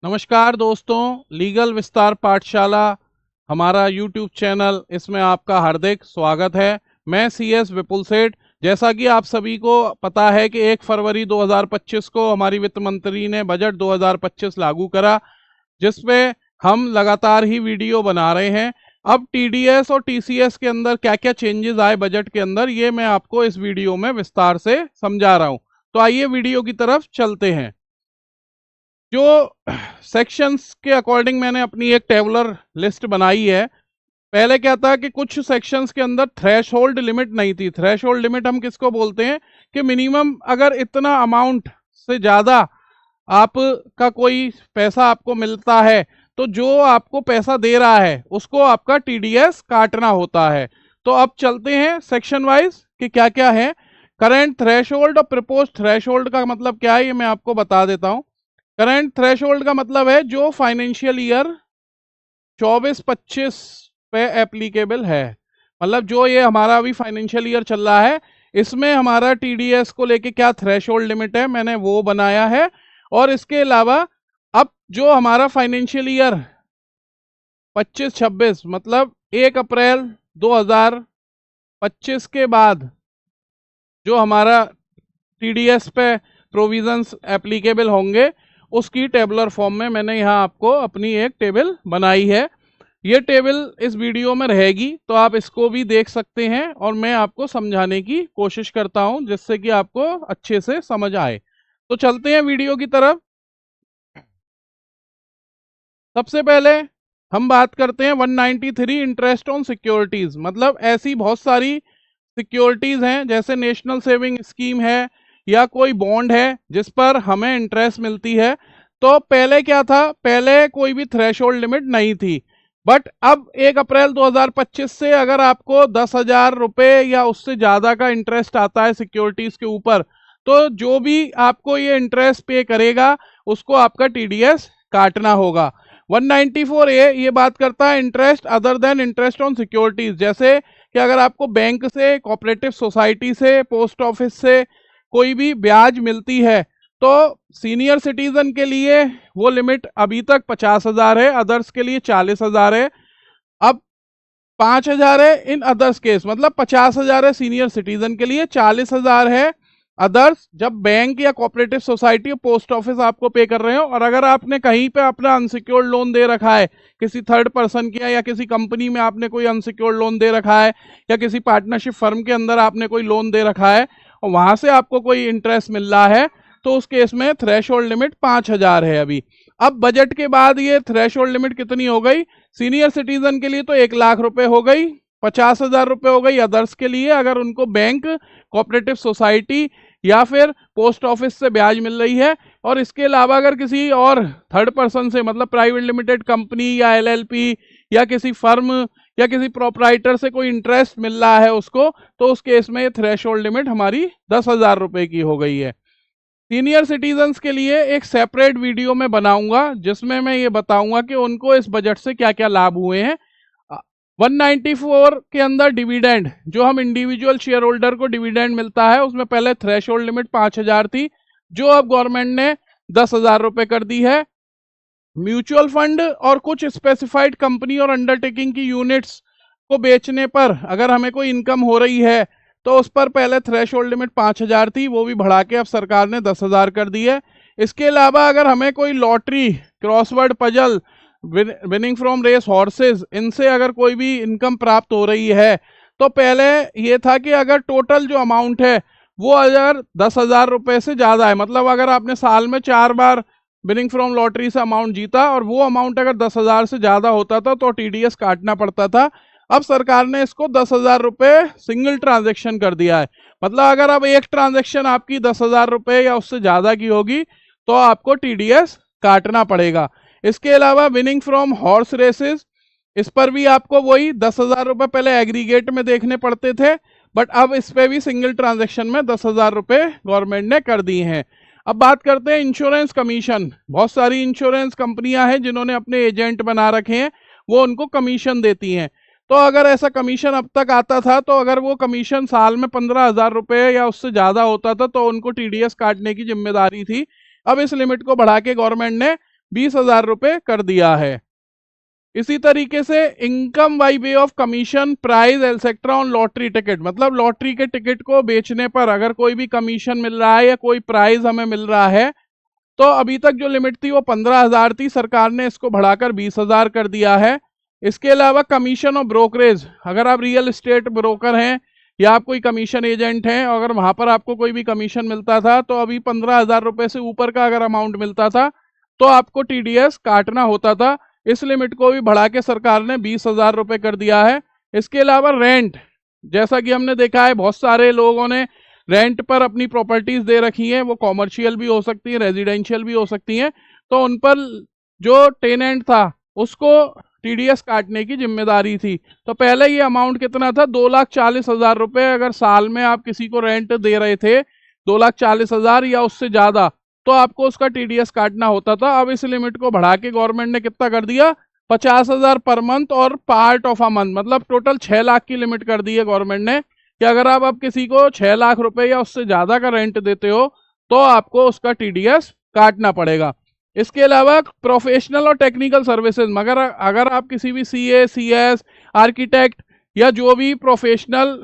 नमस्कार दोस्तों, लीगल विस्तार पाठशाला हमारा यूट्यूब चैनल, इसमें आपका हार्दिक स्वागत है। मैं CS विपुल सेठ। जैसा कि आप सभी को पता है कि 1 फरवरी 2025 को हमारी वित्त मंत्री ने बजट 2025 लागू करा, जिसपे हम लगातार ही वीडियो बना रहे हैं। अब TDS और TCS के अंदर क्या क्या चेंजेस आए बजट के अंदर, ये मैं आपको इस वीडियो में विस्तार से समझा रहा हूँ। तो आइए वीडियो की तरफ चलते हैं। जो सेक्शंस के अकॉर्डिंग मैंने अपनी एक टेबुलर लिस्ट बनाई है। पहले क्या था कि कुछ सेक्शंस के अंदर थ्रेश होल्ड लिमिट नहीं थी। थ्रेश होल्ड लिमिट हम किसको बोलते हैं कि मिनिमम अगर इतना अमाउंट से ज़्यादा आपका कोई पैसा आपको मिलता है तो जो आपको पैसा दे रहा है उसको आपका TDS काटना होता है। तो अब चलते हैं सेक्शन वाइज कि क्या क्या है। करेंट थ्रेश होल्ड और प्रपोज थ्रेश होल्ड का मतलब क्या है, ये मैं आपको बता देता हूँ। करंट थ्रेशोल्ड का मतलब है जो फाइनेंशियल ईयर 24-25 पे एप्लीकेबल है। मतलब जो ये हमारा अभी फाइनेंशियल ईयर चल रहा है, इसमें हमारा TDS को लेके क्या थ्रेशोल्ड लिमिट है, मैंने वो बनाया है। और इसके अलावा अब जो हमारा फाइनेंशियल ईयर 25-26 मतलब 1 अप्रैल 2025 के बाद जो हमारा TDS पे प्रोविजंस एप्लीकेबल होंगे, उसकी टेबुलर फॉर्म में मैंने यहाँ आपको अपनी एक टेबल बनाई है। ये टेबल इस वीडियो में रहेगी, तो आप इसको भी देख सकते हैं और मैं आपको समझाने की कोशिश करता हूँ जिससे कि आपको अच्छे से समझ आए। तो चलते हैं वीडियो की तरफ। सबसे पहले हम बात करते हैं 193 इंटरेस्ट ऑन सिक्योरिटीज। मतलब ऐसी बहुत सारी सिक्योरिटीज हैं, जैसे नेशनल सेविंग स्कीम है या कोई बॉन्ड है जिस पर हमें इंटरेस्ट मिलती है। तो पहले क्या था, पहले कोई भी थ्रेशोल्ड लिमिट नहीं थी, बट अब 1 अप्रैल 2025 से अगर आपको 10,000 रुपये या उससे ज़्यादा का इंटरेस्ट आता है सिक्योरिटीज के ऊपर, तो जो भी आपको ये इंटरेस्ट पे करेगा उसको आपका TDS काटना होगा। 194A ये बात करता है interest other than interest on securities. जैसे कि अगर आपको बैंक से, कोऑपरेटिव सोसाइटी से, पोस्ट ऑफिस से कोई भी ब्याज मिलती है, तो सीनियर सिटीजन के लिए वो लिमिट अभी तक 50,000 है, अदर्स के लिए 40,000 है। अब 5,000 है इन अदर्स केस, मतलब 50,000 है सीनियर सिटीजन के लिए, 40,000 है अदर्स जब बैंक या कोऑपरेटिव सोसाइटी, पोस्ट ऑफिस आपको पे कर रहे हो। और अगर आपने कहीं पे अपना अनसिक्योर्ड लोन दे रखा है, किसी थर्ड पर्सन किया या किसी कंपनी में आपने कोई अनसिक्योर्ड लोन दे रखा है, या किसी पार्टनरशिप फर्म के अंदर आपने कोई लोन दे रखा है और वहां से आपको कोई इंटरेस्ट मिल रहा है, तो उस केस में थ्रेशोल्ड लिमिट 5,000 है अभी। अब बजट के बाद ये थ्रेशोल्ड लिमिट कितनी हो गई, सीनियर सिटीजन के लिए तो 1,00,000 रुपए हो गई, 50,000 रुपए हो गई अदर्स के लिए, अगर उनको बैंक, कोऑपरेटिव सोसाइटी या फिर पोस्ट ऑफिस से ब्याज मिल रही है। और इसके अलावा अगर किसी और थर्ड पर्सन से, मतलब प्राइवेट लिमिटेड कंपनी या LLP या किसी फर्म या किसी प्रोपराइटर से कोई इंटरेस्ट मिल रहा है उसको, तो उस केस में थ्रेशोल्ड लिमिट हमारी 10,000 रुपए की हो गई है। सीनियर सिटीजन्स के लिए एक सेपरेट वीडियो में बनाऊंगा जिसमें मैं ये बताऊंगा कि उनको इस बजट से क्या क्या लाभ हुए हैं। 194 के अंदर डिविडेंड, जो हम इंडिविजुअल शेयर होल्डर को डिविडेंड मिलता है, उसमें पहले थ्रेशोल्ड लिमिट 5,000 थी, जो अब गवर्नमेंट ने 10,000 रुपए कर दी है। म्यूचुअल फंड और कुछ स्पेसिफाइड कंपनी और अंडरटेकिंग की यूनिट्स को बेचने पर अगर हमें कोई इनकम हो रही है, तो उस पर पहले थ्रेशोल्ड लिमिट 5,000 थी, वो भी बढ़ा के अब सरकार ने 10,000 कर दी है। इसके अलावा अगर हमें कोई lottery, crossword puzzle, winning from race horses, इनसे अगर कोई भी इनकम प्राप्त हो रही है, तो पहले ये था कि अगर टोटल जो अमाउंट है वो अगर 10,000 रुपए से ज्यादा है, मतलब अगर आपने साल में 4 बार विनिंग फ्रॉम लॉटरी से अमाउंट जीता और वो अमाउंट अगर 10,000 से ज्यादा होता था तो TDS काटना पड़ता था। अब सरकार ने इसको 10,000 रुपए सिंगल ट्रांजेक्शन कर दिया है। मतलब अगर अब एक ट्रांजेक्शन आपकी 10,000 रुपए या उससे ज्यादा की होगी तो आपको TDS काटना पड़ेगा। इसके अलावा विनिंग फ्रॉम हॉर्स रेसेस, इस पर भी आपको वही 10,000 रुपए पहले एग्रीगेट में देखने पड़ते थे, बट अब इस पे भी सिंगल ट्रांजेक्शन में 10,000 रुपए गवर्नमेंट ने कर दिए हैं। अब बात करते हैं इंश्योरेंस कमीशन। बहुत सारी इंश्योरेंस कंपनियां हैं जिन्होंने अपने एजेंट बना रखे हैं, वो उनको कमीशन देती हैं। तो अगर ऐसा कमीशन अब तक आता था, तो अगर वो कमीशन साल में 15,000 रुपए या उससे ज्यादा होता था तो उनको TDS काटने की जिम्मेदारी थी। अब इस लिमिट को बढ़ा के गवर्नमेंट ने 20,000 रुपये कर दिया है। इसी तरीके से income by way of commission prize etcetera on lottery ticket, मतलब लॉटरी के टिकट को बेचने पर अगर कोई भी कमीशन मिल रहा है या कोई प्राइज हमें मिल रहा है, तो अभी तक जो लिमिट थी वो 15,000 थी, सरकार ने इसको बढ़ाकर 20,000 कर दिया है। इसके अलावा कमीशन और ब्रोकरेज, अगर आप रियल एस्टेट ब्रोकर हैं या आप कोई कमीशन एजेंट हैं, अगर वहां पर आपको कोई भी कमीशन मिलता था तो अभी 15,000 रुपये से ऊपर का अगर अमाउंट मिलता था तो आपको टीडीएस काटना होता था। इस लिमिट को भी बढ़ा के सरकार ने 20,000 रुपये कर दिया है। इसके अलावा रेंट, जैसा कि हमने देखा है बहुत सारे लोगों ने रेंट पर अपनी प्रॉपर्टीज दे रखी हैं, वो कॉमर्शियल भी हो सकती हैं, रेजिडेंशियल भी हो सकती हैं, तो उन पर जो टेनेंट था उसको टीडीएस काटने की जिम्मेदारी थी। तो पहले ये अमाउंट कितना था, 2,40,000 रुपये। अगर साल में आप किसी को रेंट दे रहे थे 2,40,000 या उससे ज्यादा, तो आपको उसका टीडीएस काटना होता था। अब इस लिमिट को बढ़ा के गवर्नमेंट ने कितना कर दिया, 50,000 पर मंथ और पार्ट ऑफ अ मंथ, मतलब टोटल 6 लाख की लिमिट कर दी है गवर्नमेंट ने कि अगर आप अब किसी को 6 लाख रुपए या उससे ज्यादा का रेंट देते हो तो आपको उसका टीडीएस काटना पड़ेगा। इसके अलावा प्रोफेशनल और टेक्निकल सर्विसेज, मगर अगर आप किसी भी सीए, सीएस, आर्किटेक्ट या जो भी प्रोफेशनल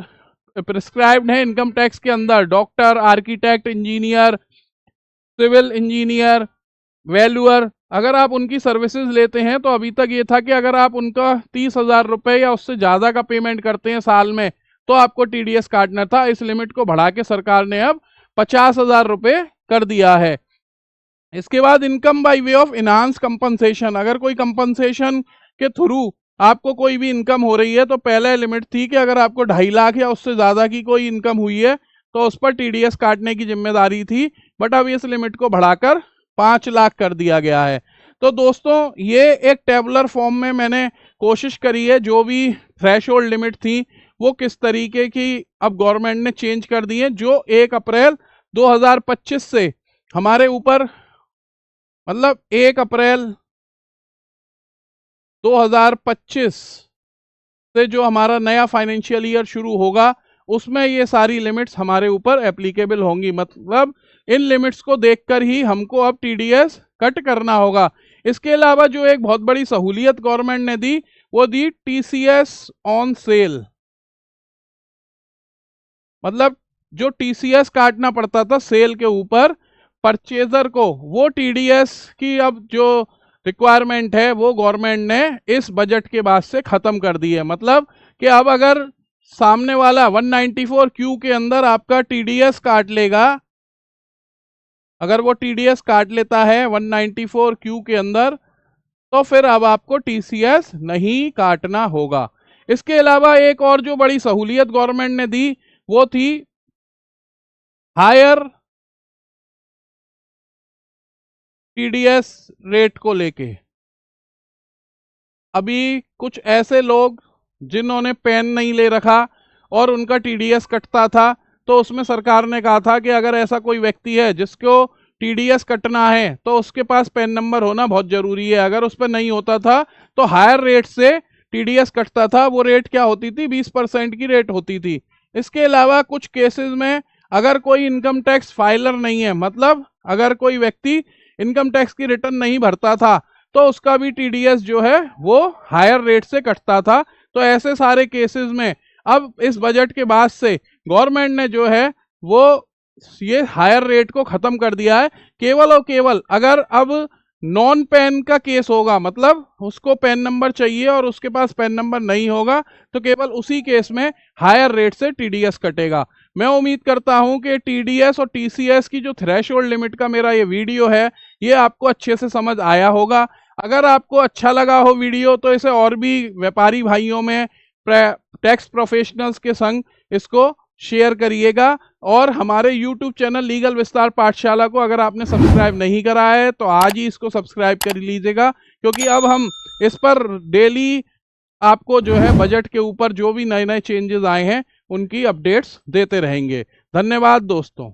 प्रिस्क्राइब्ड है इनकम टैक्स के अंदर, doctor, architect, engineer, civil engineer, valuer, अगर आप उनकी सर्विसेज लेते हैं तो अभी तक ये था कि अगर आप उनका 30,000 रुपये या उससे ज़्यादा का पेमेंट करते हैं साल में तो आपको टीडीएस काटना था। इस लिमिट को बढ़ा के सरकार ने अब 50,000 रुपये कर दिया है। इसके बाद income by way of enhance compensation, अगर कोई कंपनसेशन के थ्रू आपको कोई भी इनकम हो रही है तो पहले लिमिट थी कि अगर आपको 2.5 लाख या उससे ज़्यादा की कोई इनकम हुई है तो उस पर टीडीएस काटने की जिम्मेदारी थी, बट अब इस लिमिट को बढ़ाकर 5 लाख कर दिया गया है। तो दोस्तों ये एक टेबुलर फॉर्म में मैंने कोशिश करी है, जो भी थ्रेशोल्ड लिमिट थी वो किस तरीके की अब गवर्नमेंट ने चेंज कर दी है, जो 1 अप्रैल 2025 से हमारे ऊपर, मतलब 1 अप्रैल 2025 से जो हमारा नया फाइनेंशियल ईयर शुरू होगा उसमें ये सारी लिमिट्स हमारे ऊपर एप्लीकेबल होंगी। मतलब इन लिमिट्स को देखकर ही हमको अब टीडीएस कट करना होगा। इसके अलावा जो एक बहुत बड़ी सहूलियत गवर्नमेंट ने दी वो दी टीसीएस ऑन सेल, मतलब जो टीसीएस काटना पड़ता था सेल के ऊपर परचेजर को, वो टीडीएस की अब जो रिक्वायरमेंट है वो गवर्नमेंट ने इस बजट के बाद से खत्म कर दी है। मतलब कि अब अगर सामने वाला 194Q के अंदर आपका टीडीएस काट लेगा, अगर वो टीडीएस काट लेता है 194Q के अंदर, तो फिर अब आपको टीसीएस नहीं काटना होगा। इसके अलावा एक और जो बड़ी सहूलियत गवर्नमेंट ने दी वो थी हायर टीडीएस रेट को लेके। अभी कुछ ऐसे लोग जिन्होंने पेन नहीं ले रखा और उनका टीडीएस कटता था, तो उसमें सरकार ने कहा था कि अगर ऐसा कोई व्यक्ति है जिसको टीडीएस कटना है तो उसके पास पेन नंबर होना बहुत जरूरी है। अगर उस पर नहीं होता था तो हायर रेट से टीडीएस कटता था। वो रेट क्या होती थी, 20% की रेट होती थी। इसके अलावा कुछ केसेस में अगर कोई इनकम टैक्स फाइलर नहीं है, मतलब अगर कोई व्यक्ति इनकम टैक्स की रिटर्न नहीं भरता था, तो उसका भी टीडीएस जो है वो हायर रेट से कटता था। तो ऐसे सारे केसेस में अब इस बजट के बाद से गवर्नमेंट ने जो है वो ये हायर रेट को खत्म कर दिया है। केवल और केवल अगर अब नॉन पैन का केस होगा, मतलब उसको पैन नंबर चाहिए और उसके पास पैन नंबर नहीं होगा, तो केवल उसी केस में हायर रेट से टीडीएस कटेगा। मैं उम्मीद करता हूं कि टीडीएस और टीसीएस की जो थ्रेशोल्ड लिमिट का मेरा ये वीडियो है ये आपको अच्छे से समझ आया होगा। अगर आपको अच्छा लगा हो वीडियो तो इसे और भी व्यापारी भाइयों में, टैक्स प्रोफेशनल्स के संग इसको शेयर करिएगा। और हमारे YouTube चैनल लीगल विस्तार पाठशाला को अगर आपने सब्सक्राइब नहीं करा है तो आज ही इसको सब्सक्राइब कर लीजिएगा, क्योंकि अब हम इस पर डेली आपको जो है बजट के ऊपर जो भी नए नए चेंजेस आए हैं उनकी अपडेट्स देते रहेंगे। धन्यवाद दोस्तों।